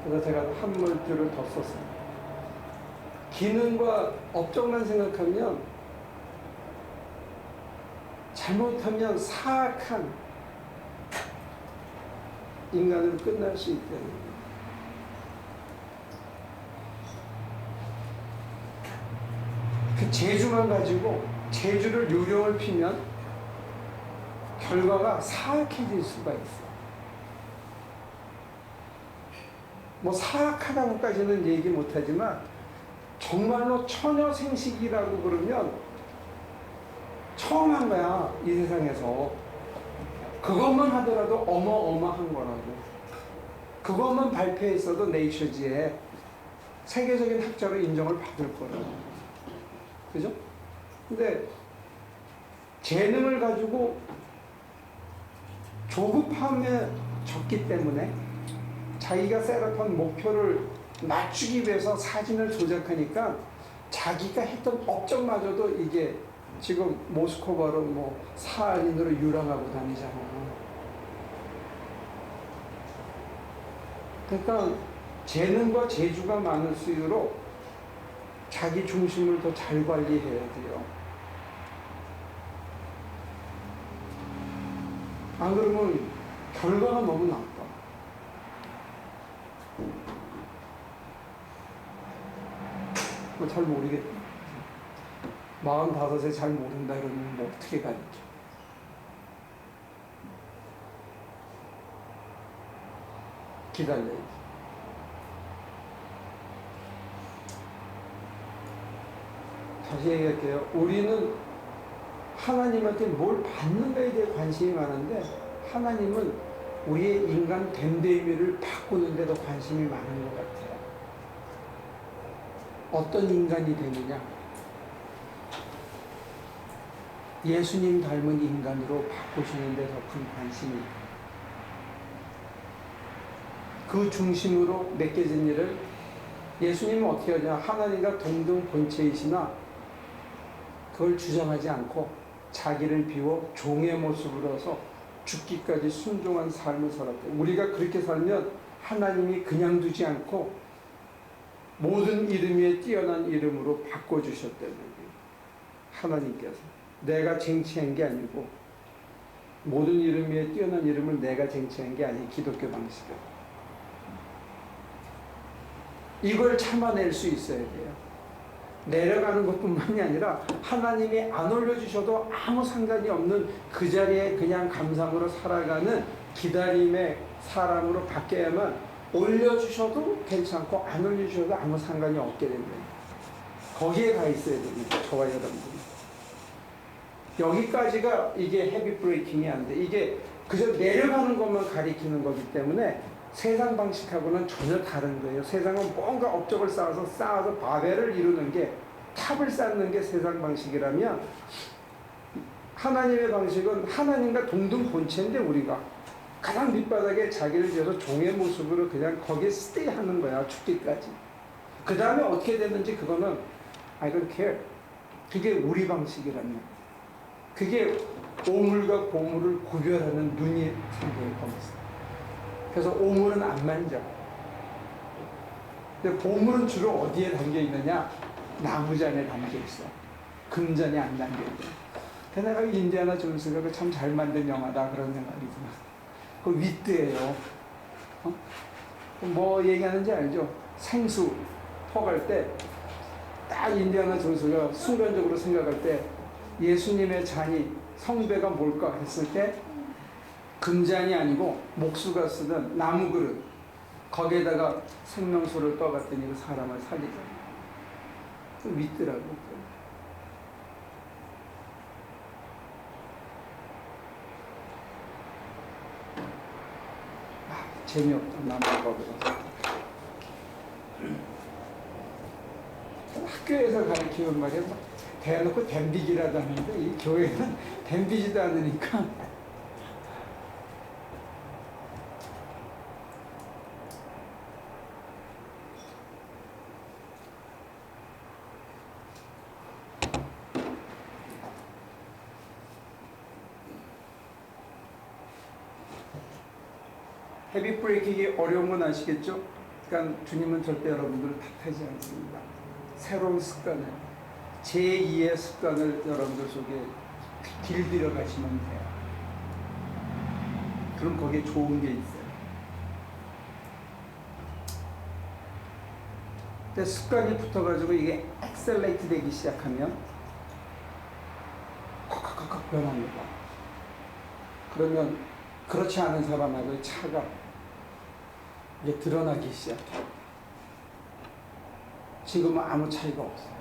그래서 제가 한 물줄을 더 썼어요. 기능과 업적만 생각하면 잘못하면 사악한 인간으로 끝날 수 있다는 거예요. 그 재주만 가지고 재주를 요령을 피면 결과가 사악해질 수가 있어요. 뭐 사악하다고까지는 얘기 못하지만 정말로 처녀생식이라고 그러면 처음 한 거야, 이 세상에서. 그것만 하더라도 어마어마한 거라고. 그것만 발표했어도 네이처지에 세계적인 학자로 인정을 받을 거라고. 그죠? 근데 재능을 가지고 조급함에 졌기 때문에 자기가 셋업한 목표를 맞추기 위해서 사진을 조작하니까 자기가 했던 업적마저도 이게 지금 모스크바로 뭐 사할린으로 유랑하고 다니잖아. 그러니까 재능과 재주가 많을수록 자기 중심을 더 잘 관리해야 돼요. 안 그러면 결과가 너무 나빠. 잘 모르겠다. 45세 잘 모른다 그러면 뭐 어떻게 가르쳐? 기다려야지. 다시 얘기할게요. 우리는 하나님한테 뭘 받는가에 대해 관심이 많은데 하나님은 우리의 인간 됨됨이를 바꾸는 데도 관심이 많은 것 같아요. 어떤 인간이 되느냐? 예수님 닮은 인간으로 바꾸시는 데 더 큰 관심이. 그 중심으로 맡겨진 일을 예수님은 어떻게 하냐? 하나님과 동등 본체이시나 그걸 주장하지 않고 자기를 비워 종의 모습으로서 죽기까지 순종한 삶을 살았대. 우리가 그렇게 살면 하나님이 그냥 두지 않고 모든 이름 위에 뛰어난 이름으로 바꿔주셨다는 거예요. 하나님께서. 내가 쟁취한 게 아니고 모든 이름 위에 뛰어난 이름을 내가 쟁취한 게 아니 기독교 방식이에요. 이걸 참아낼 수 있어야 돼요. 내려가는 것뿐만이 아니라 하나님이 안 올려주셔도 아무 상관이 없는 그 자리에 그냥 감상으로 살아가는 기다림의 사람으로 바뀌어야만 올려주셔도 괜찮고 안 올려주셔도 아무 상관이 없게 됩니다. 거기에 가 있어야 됩니다. 저와 여러분들이. 여기까지가 이게 헤비 브레이킹이 안 돼. 이게 그저 내려가는 것만 가리키는 거기 때문에 세상 방식하고는 전혀 다른 거예요. 세상은 뭔가 업적을 쌓아서 바벨을 이루는 게, 탑을 쌓는 게 세상 방식이라면 하나님의 방식은 하나님과 동등 본체인데 우리가 가장 밑바닥에 자기를 지어서 종의 모습으로 그냥 거기에 스테이 하는 거야. 죽기까지. 그 다음에 어떻게 되는지 그거는 I don't care. 그게 우리 방식이라면. 그게 오물과 고물을 구별하는 눈이 생겨요. 거기서. 그래서 오물은 안 만져. 근데 보물은 주로 어디에 담겨 있느냐? 나무잔에 담겨 있어. 금잔에 안 담겨 있어. 그래서 내가 인디아나 존스가 참 잘 만든 영화다 그런 생각이구나. 그 윗드예요. 뭐 얘기하는지 알죠? 생수 퍼갈 때 딱 인디아나 존스가 순간적으로 생각할 때 예수님의 잔이 성배가 뭘까 했을 때 금잔이 아니고 목수가 쓰던 나무 그릇 거기에다가 생명수를 떠갔더니 그 사람을 살리잖아요. 그 믿더라고. 재미없다. 나무 거기서. 학교에서 가르치는 말이야. 대놓고 댐비기라도 하는데 이 교회는 댐비지도 않으니까 헤비 브레이킹이 어려운 건 아시겠죠? 그러니까 주님은 절대 여러분들을 탓하지 않습니다. 새로운 습관을, 제2의 습관을 여러분들 속에 길들여 가시면 돼요. 그럼 거기에 좋은 게 있어요. 근데 습관이 붙어가지고 이게 엑셀레이트 되기 시작하면 콱콱콱콱 변합니다. 그러면 그렇지 않은 사람하고의 차가 이제 드러나기 시작해요. 지금은 아무 차이가 없어요.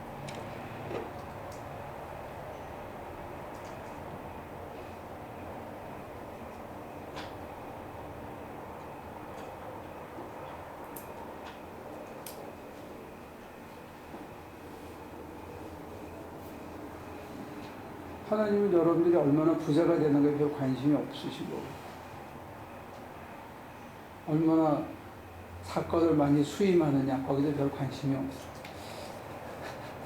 하나님은 여러분들이 얼마나 부자가 되는 것에 별 관심이 없으시고, 얼마나 사건을 많이 수임하느냐, 거기도 별 관심이 없어요.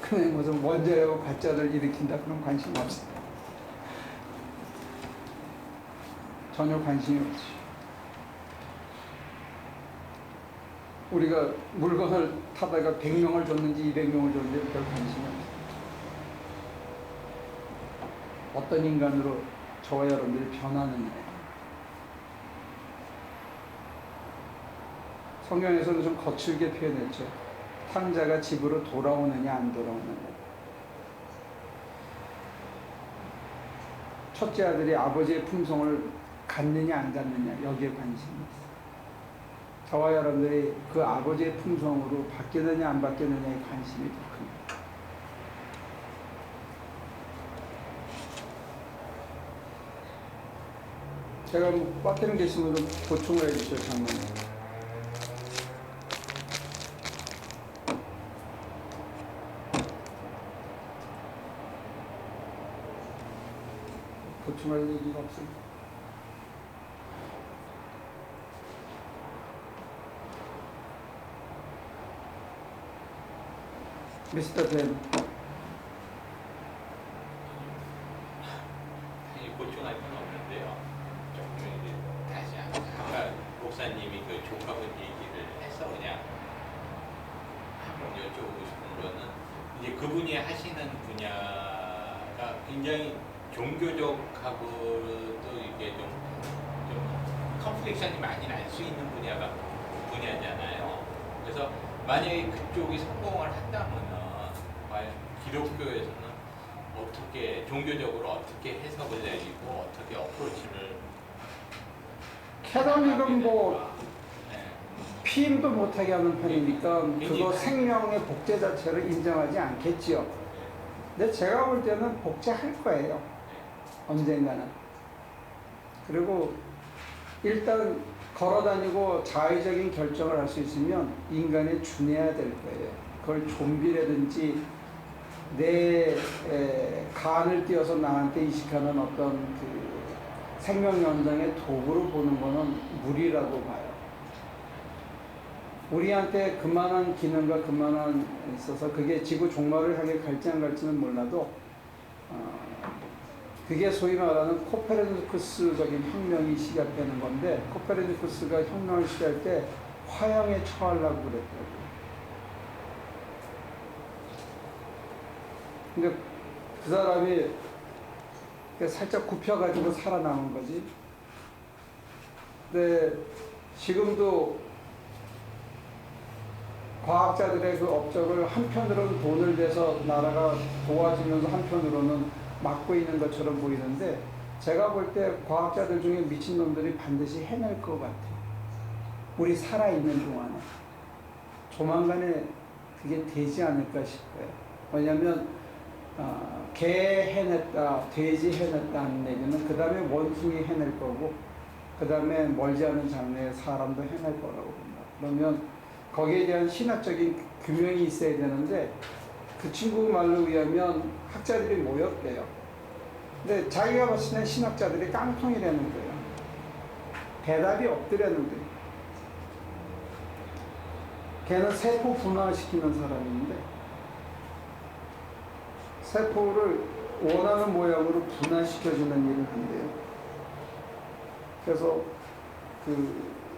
그냥 무슨 원자하고 가짜를 일으킨다, 그런 관심이 없어요. 전혀 관심이 없으시고. 우리가 물건을 타다가 100명을 줬는지 200명을 줬는지 별 관심이 없어요. 어떤 인간으로 저와 여러분들이 변하느냐예요. 성경에서는 좀 거칠게 표현했죠. 탕자가 집으로 돌아오느냐 안 돌아오느냐. 첫째 아들이 아버지의 품성을 갖느냐 안 갖느냐, 여기에 관심이 있어요. 저와 여러분들이 그 아버지의 품성으로 바뀌느냐 안 바뀌느냐에 관심이 더 큽니다. 제가 뭐 빠뜨린 게 있으면 좀 보충을 해주세요, 장모님. 보충할 얘기가 없습니다. 미스터 벤. 보충할 건 없는데요. 조금 이제 다시 아까 목사님이 그 조카분 얘기를 해서 그냥 한번 여쭤보고 싶은 거는, 이제 그분이 하시는 분야가 굉장히 종교적하고도 이게 좀 컨플릭션이 많이 날 수 있는 분야잖아요. 그래서 만약에 그쪽이 성공을 한다면은 과연 기독교에서는 어떻게, 종교적으로 어떻게 해석을 내리고 어떻게 어프로치를, 캐థoli크는 뭐 네. 피임도 못하게 하는 편이니까 그거 생명의 복제 자체를 인정하지 않겠지요. 근데 제가 볼 때는 복제할 거예요. 언젠가는. 그리고 일단 걸어다니고 자의적인 결정을 할 수 있으면 인간에 준해야 될 거예요. 그걸 좀비라든지 내 간을 띄어서 나한테 이식하는 어떤 그 생명 연장의 도구로 보는 거는 무리라고 봐요. 우리한테 그만한 기능과 그만한 있어서 그게 지구 종말을 향해 갈지 안 갈지는 몰라도 그게 소위 말하는 코페르니쿠스적인 혁명이 시작되는 건데, 코페르니쿠스가 혁명을 시작할 때 화형에 처하려고 그랬더라고요. 근데 그 사람이 살짝 굽혀가지고 살아남은 거지. 근데 지금도 과학자들의 그 업적을 한편으로는 돈을 내서 나라가 도와주면서 한편으로는 막고 있는 것처럼 보이는데, 제가 볼 때 과학자들 중에 미친놈들이 반드시 해낼 것 같아요. 우리 살아있는 동안에. 조만간에 그게 되지 않을까 싶어요. 왜냐하면 개 해냈다, 돼지 해냈다 하는 얘기는 그 다음에 원숭이 해낼 거고, 그 다음에 멀지 않은 장래에 사람도 해낼 거라고 봅니다. 그러면 거기에 대한 신학적인 규명이 있어야 되는데, 그 친구 말로 의하면 학자들이 모였대요. 근데 자기가 봤을 때 신학자들이 깡통이라는 거예요. 대답이 없더라는 거예요. 걔는 세포 분화시키는 사람인데, 세포를 원하는 모양으로 분화시켜주는 일을 한대요. 그래서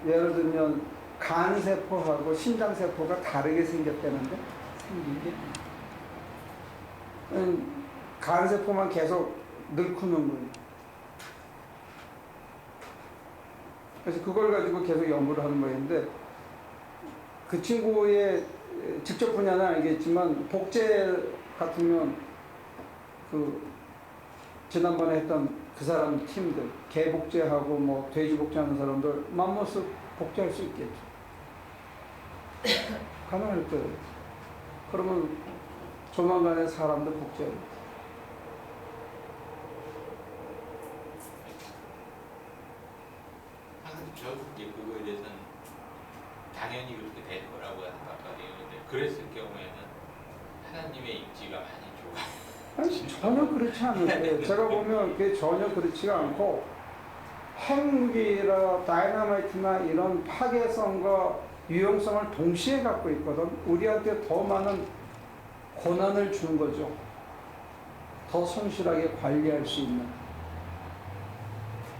예를 들면 간세포하고 심장세포가 다르게 생겼다는데, 생긴 게 간세포만 계속 늙히는 거예요. 그래서 그걸 가지고 계속 연구를 하는 거였는데 그 친구의 직접 분야는 알겠지만 복제 같으면 그 지난번에 했던 그 사람 팀들 개 복제하고 뭐 돼지 복제하는 사람들 맘모스 복제할 수 있겠죠. 가능할 거예요. 그러면 조만간에 사람도 복제해요. 저도 이제 그거에 대해서는 당연히 그렇게 될 거라고 생각하거든요. 근데 그랬을 경우에는 하나님의 입지가 많이 좋아요. 아니, 전혀 그렇지 않은데 제가 보면 그게 전혀 그렇지가 않고 핵무기나 다이너마이트나 이런 파괴성과 유용성을 동시에 갖고 있거든. 우리한테 더 많은 고난을 주는 거죠. 더 성실하게 관리할 수 있는.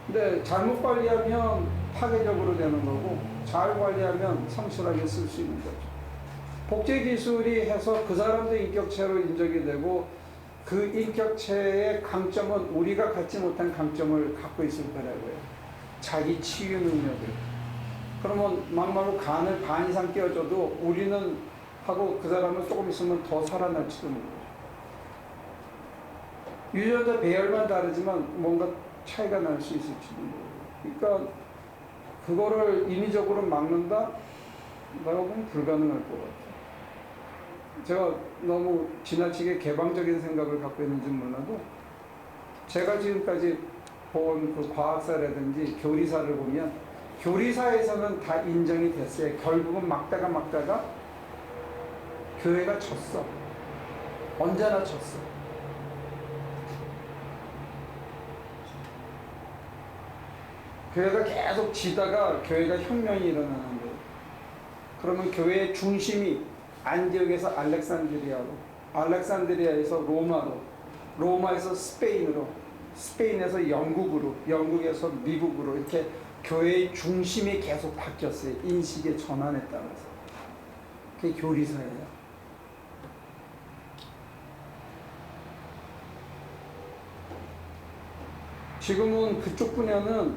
근데 잘못 관리하면 파괴적으로 되는 거고 잘 관리하면 성실하게 쓸 수 있는 거죠. 복제 기술이 해서 그 사람도 인격체로 인정이 되고 그 인격체의 강점은 우리가 갖지 못한 강점을 갖고 있을 거라고요. 자기 치유 능력을. 그러면 막말로 간을 반 이상 떼어줘도 우리는 하고 그 사람은 조금 있으면 더 살아날지도 모르죠. 유전자 배열만 다르지만 뭔가 차이가 날 수 있을지도 모르고. 그러니까 그거를 인위적으로 막는다? 내가 보면 불가능할 것 같아요. 제가 너무 지나치게 개방적인 생각을 갖고 있는지 몰라도 제가 지금까지 본 그 과학사라든지 교리사를 보면 교리사에서는 다 인정이 됐어요. 결국은 막다가 교회가 졌어. 언제나 졌어. 교회가 계속 지다가 교회가 혁명이 일어나는 거예요. 그러면 교회의 중심이 안디옥에서 알렉산드리아로, 알렉산드리아에서 로마로, 로마에서 스페인으로, 스페인에서 영국으로, 영국에서 미국으로 이렇게 교회의 중심이 계속 바뀌었어요. 인식의 전환에 따라서. 그게 교리사예요. 지금은 그쪽 분야는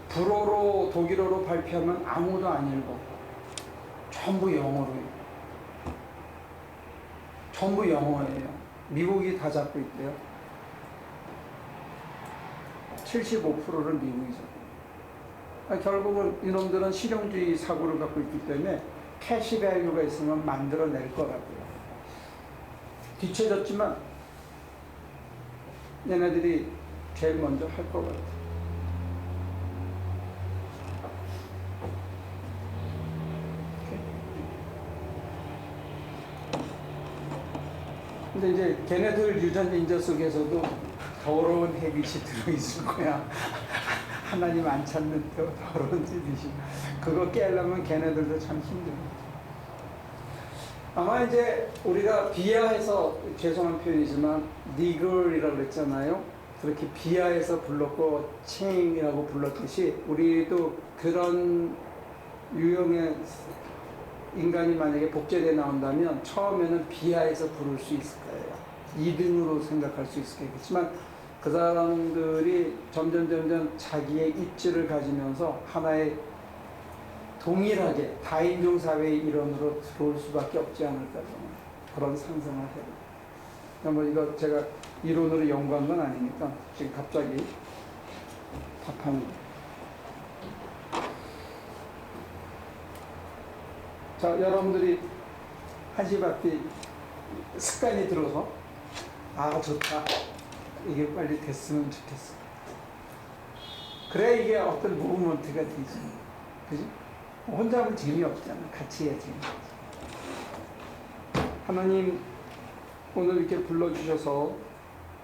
불어로 독일어로 발표하면 아무도 안 읽어. 전부 영어로요. 전부 영어예요. 미국이 다 잡고 있대요. 75%를 미국이 잡고. 결국은 이놈들은 실용주의 사고를 갖고 있기 때문에 캐시 밸류가 있으면 만들어낼 거라고요. 뒤쳐졌지만 얘네들이 제일 먼저 할 것 같아요. 근데 이제 걔네들 유전인자 속에서도 더러운 헤빗이 들어있을 거야. 하나님 안 찾는 더러운 헤빗이. 그거 깨려면 걔네들도 참 힘들어. 아마 이제 우리가 비하해서 죄송한 표현이지만 니글이라고 그랬잖아요. 그렇게 비하해서 불렀고 챙이라고 불렀듯이 우리도 그런 유형의 인간이 만약에 복제되어 나온다면 처음에는 비하해서 부를 수 있을 거예요. 2등으로 생각할 수 있겠지만 그 사람들이 점점 자기의 입지를 가지면서 하나의 동일하게 다인종 사회의 일원으로 들어올 수밖에 없지 않을까 그런 상상을 해요. 뭐 이거 제가 이론으로 연구한 건 아니니까 지금 갑자기 답하는 거예요. 자, 여러분들이 한시바퀴 습관이 들어서 아 좋다 이게 빨리 됐으면 좋겠어. 그래야 이게 어떤 무브먼트가 되지. 그지? 혼자 하면 재미없잖아. 같이 해야 재미없지. 하나님 오늘 이렇게 불러주셔서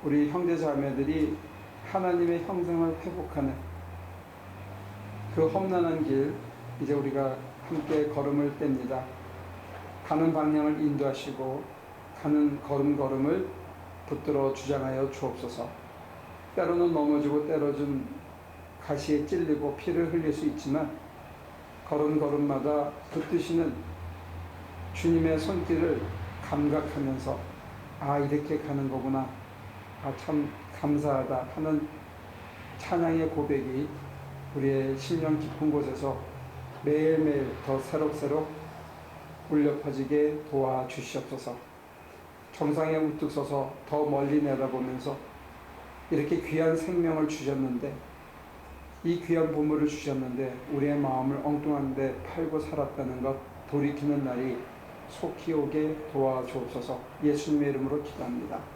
우리 형제자매들이 하나님의 형상을 회복하는 그 험난한 길 이제 우리가 함께 걸음을 뗍니다. 가는 방향을 인도하시고 가는 걸음을 붙들어 주장하여 주옵소서. 때로는 넘어지고 때로는 가시에 찔리고 피를 흘릴 수 있지만 걸음마다 붙드시는 주님의 손길을 감각하면서 아 이렇게 가는 거구나, 아 참 감사하다 하는 찬양의 고백이 우리의 심령 깊은 곳에서 매일매일 더 새록새록 울려 퍼지게 도와주시옵소서. 정상에 우뚝 서서 더 멀리 내다보면서 이렇게 귀한 생명을 주셨는데, 이 귀한 보물을 주셨는데 우리의 마음을 엉뚱한데 팔고 살았다는 것 돌이키는 날이 속히 오게 도와주옵소서. 예수님의 이름으로 기도합니다.